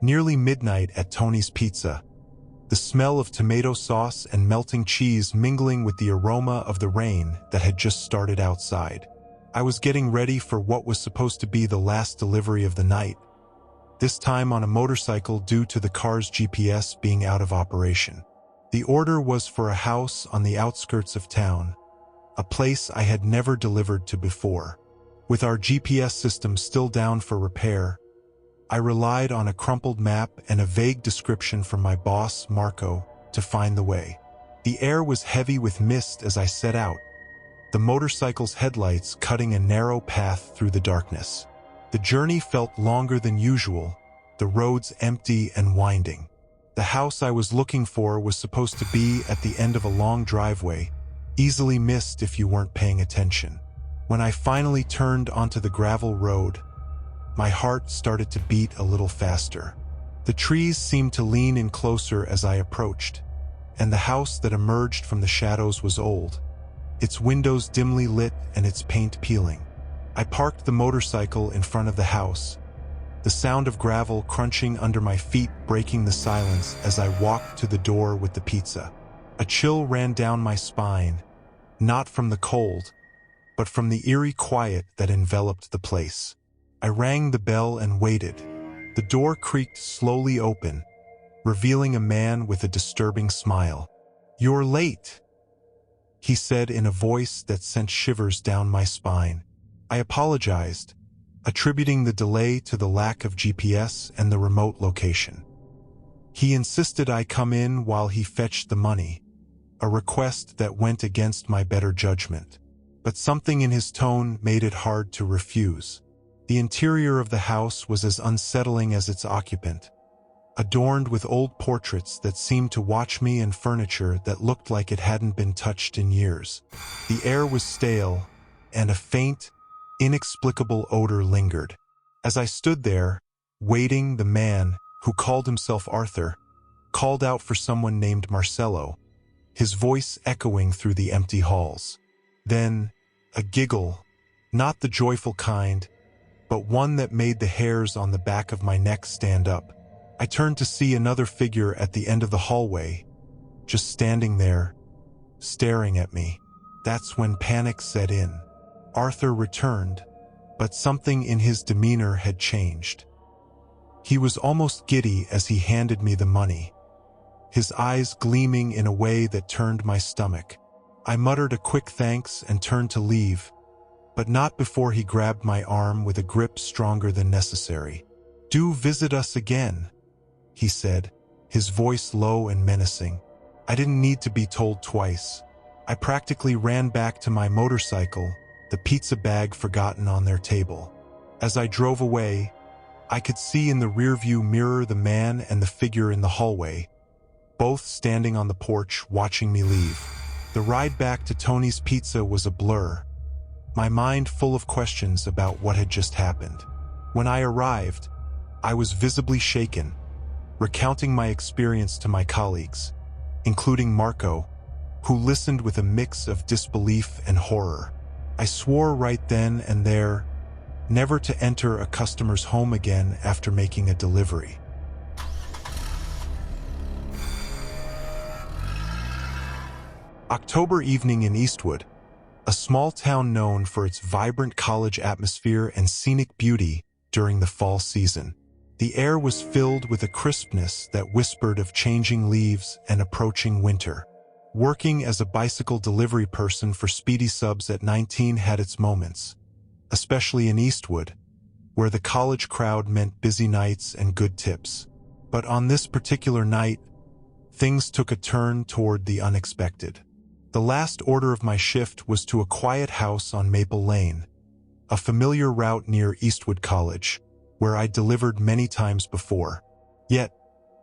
Nearly midnight at Tony's Pizza. The smell of tomato sauce and melting cheese mingling with the aroma of the rain that had just started outside. I was getting ready for what was supposed to be the last delivery of the night, this time on a motorcycle due to the car's GPS being out of operation. The order was for a house on the outskirts of town, a place I had never delivered to before. With our GPS system still down for repair, I relied on a crumpled map and a vague description from my boss, Marco, to find the way. The air was heavy with mist as I set out, the motorcycle's headlights cutting a narrow path through the darkness. The journey felt longer than usual, the roads empty and winding. The house I was looking for was supposed to be at the end of a long driveway, easily missed if you weren't paying attention. When I finally turned onto the gravel road, my heart started to beat a little faster. The trees seemed to lean in closer as I approached, and the house that emerged from the shadows was old, its windows dimly lit and its paint peeling. I parked the motorcycle in front of the house, the sound of gravel crunching under my feet breaking the silence as I walked to the door with the pizza. A chill ran down my spine, not from the cold, but from the eerie quiet that enveloped the place. I rang the bell and waited. The door creaked slowly open, revealing a man with a disturbing smile. "You're late," he said in a voice that sent shivers down my spine. I apologized, attributing the delay to the lack of GPS and the remote location. He insisted I come in while he fetched the money, a request that went against my better judgment. But something in his tone made it hard to refuse. The interior of the house was as unsettling as its occupant, adorned with old portraits that seemed to watch me and furniture that looked like it hadn't been touched in years. The air was stale, and a faint, inexplicable odor lingered. As I stood there, waiting, the man, who called himself Arthur, called out for someone named Marcelo, his voice echoing through the empty halls. Then, a giggle, not the joyful kind, but one that made the hairs on the back of my neck stand up. I turned to see another figure at the end of the hallway, just standing there, staring at me. That's when panic set in. Arthur returned, but something in his demeanor had changed. He was almost giddy as he handed me the money, his eyes gleaming in a way that turned my stomach. I muttered a quick thanks and turned to leave, but not before he grabbed my arm with a grip stronger than necessary. "Do visit us again," he said, his voice low and menacing. I didn't need to be told twice. I practically ran back to my motorcycle, the pizza bag forgotten on their table. As I drove away, I could see in the rearview mirror the man and the figure in the hallway, both standing on the porch watching me leave. The ride back to Tony's Pizza was a blur, my mind full of questions about what had just happened. When I arrived, I was visibly shaken, recounting my experience to my colleagues, including Marco, who listened with a mix of disbelief and horror. I swore right then and there never to enter a customer's home again after making a delivery. October evening in Eastwood, a small town known for its vibrant college atmosphere and scenic beauty during the fall season. The air was filled with a crispness that whispered of changing leaves and approaching winter. Working as a bicycle delivery person for Speedy Subs at 19 had its moments, especially in Eastwood, where the college crowd meant busy nights and good tips. But on this particular night, things took a turn toward the unexpected. The last order of my shift was to a quiet house on Maple Lane, a familiar route near Eastwood College, where I delivered many times before. Yet,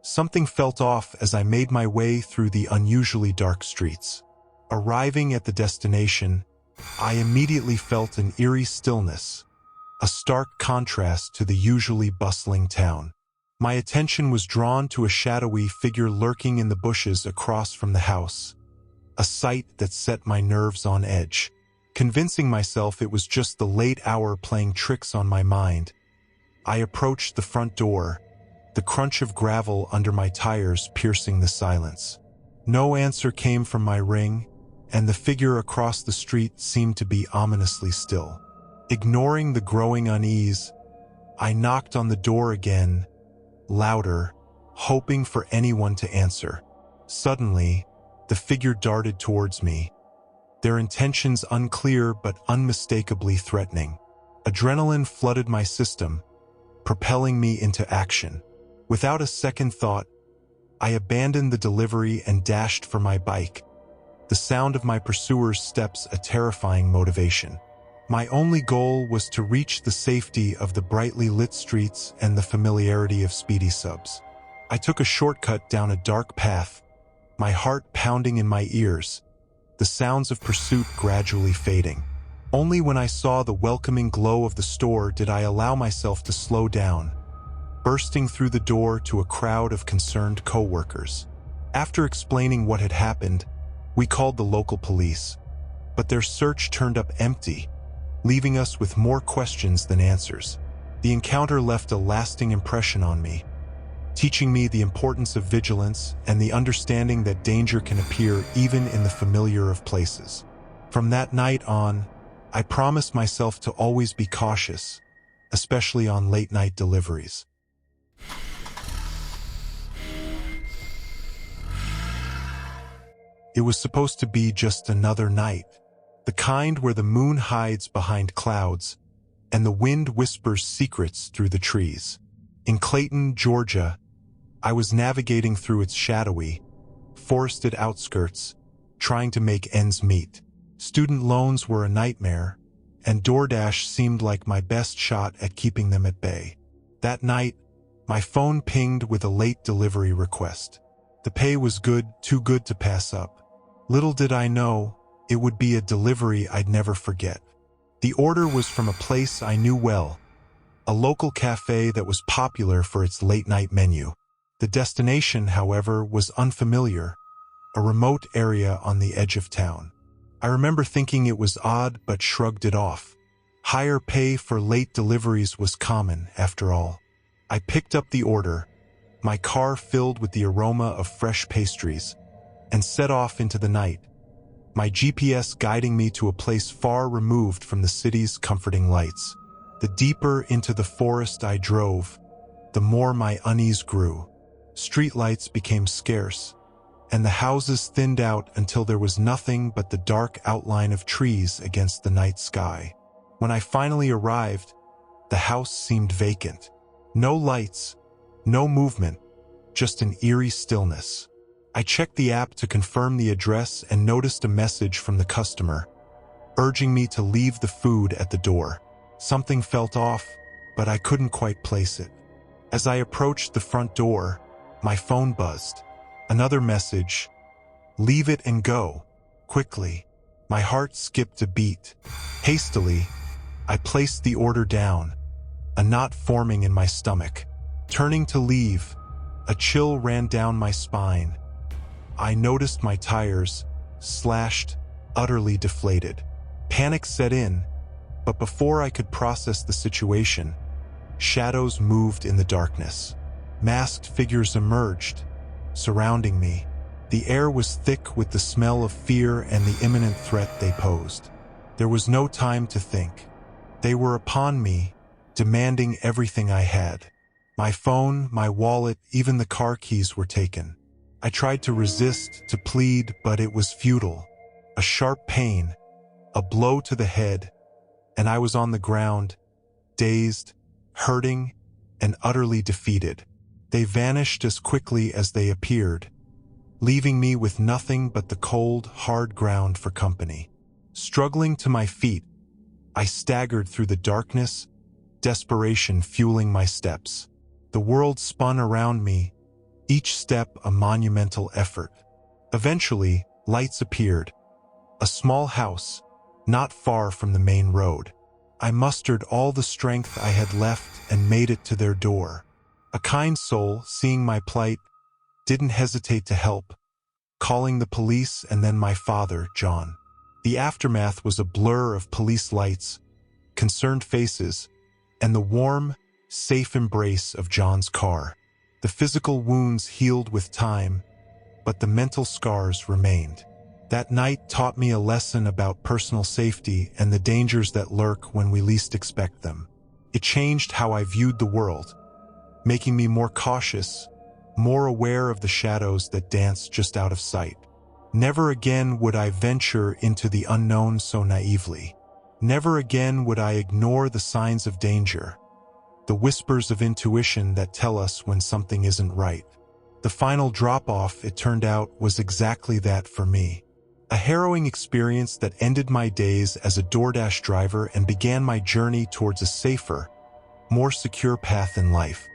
something felt off as I made my way through the unusually dark streets. Arriving at the destination, I immediately felt an eerie stillness, a stark contrast to the usually bustling town. My attention was drawn to a shadowy figure lurking in the bushes across from the house, a sight that set my nerves on edge. Convincing myself it was just the late hour playing tricks on my mind, I approached the front door, the crunch of gravel under my tires piercing the silence. No answer came from my ring, and the figure across the street seemed to be ominously still. Ignoring the growing unease, I knocked on the door again, louder, hoping for anyone to answer. Suddenly, the figure darted towards me, their intentions unclear but unmistakably threatening. Adrenaline flooded my system, propelling me into action. Without a second thought, I abandoned the delivery and dashed for my bike, the sound of my pursuer's steps a terrifying motivation. My only goal was to reach the safety of the brightly lit streets and the familiarity of speedy subs. I took a shortcut down a dark path, my heart pounding in my ears, the sounds of pursuit gradually fading. Only when I saw the welcoming glow of the store did I allow myself to slow down, bursting through the door to a crowd of concerned co-workers. After explaining what had happened, we called the local police, but their search turned up empty, leaving us with more questions than answers. The encounter left a lasting impression on me, teaching me the importance of vigilance and the understanding that danger can appear even in the familiar of places. From that night on, I promised myself to always be cautious, especially on late-night deliveries. It was supposed to be just another night, the kind where the moon hides behind clouds and the wind whispers secrets through the trees. In Clayton, Georgia, I was navigating through its shadowy, forested outskirts, trying to make ends meet. Student loans were a nightmare, and DoorDash seemed like my best shot at keeping them at bay. That night, my phone pinged with a late delivery request. The pay was good, too good to pass up. Little did I know, it would be a delivery I'd never forget. The order was from a place I knew well, a local cafe that was popular for its late-night menu. The destination, however, was unfamiliar, a remote area on the edge of town. I remember thinking it was odd but shrugged it off. Higher pay for late deliveries was common, after all. I picked up the order, my car filled with the aroma of fresh pastries, and set off into the night, my GPS guiding me to a place far removed from the city's comforting lights. The deeper into the forest I drove, the more my unease grew. Streetlights became scarce, and the houses thinned out until there was nothing but the dark outline of trees against the night sky. When I finally arrived, the house seemed vacant. No lights, no movement, just an eerie stillness. I checked the app to confirm the address and noticed a message from the customer, urging me to leave the food at the door. Something felt off, but I couldn't quite place it. As I approached the front door, my phone buzzed. Another message, "Leave it and go, quickly." My heart skipped a beat. Hastily, I placed the order down, a knot forming in my stomach. Turning to leave, a chill ran down my spine. I noticed my tires, slashed, utterly deflated. Panic set in, but before I could process the situation, shadows moved in the darkness. Masked figures emerged, surrounding me. The air was thick with the smell of fear and the imminent threat they posed. There was no time to think. They were upon me, demanding everything I had. My phone, my wallet, even the car keys were taken. I tried to resist, to plead, but it was futile. A sharp pain, a blow to the head, and I was on the ground, dazed, hurting, and utterly defeated. They vanished as quickly as they appeared, leaving me with nothing but the cold, hard ground for company. Struggling to my feet, I staggered through the darkness, desperation fueling my steps. The world spun around me, each step a monumental effort. Eventually, lights appeared. A small house, not far from the main road. I mustered all the strength I had left and made it to their door. A kind soul, seeing my plight, didn't hesitate to help, calling the police and then my father, John. The aftermath was a blur of police lights, concerned faces, and the warm, safe embrace of John's car. The physical wounds healed with time, but the mental scars remained. That night taught me a lesson about personal safety and the dangers that lurk when we least expect them. It changed how I viewed the world, making me more cautious, more aware of the shadows that dance just out of sight. Never again would I venture into the unknown so naively. Never again would I ignore the signs of danger, the whispers of intuition that tell us when something isn't right. The final drop-off, it turned out, was exactly that for me. A harrowing experience that ended my days as a DoorDash driver and began my journey towards a safer, more secure path in life.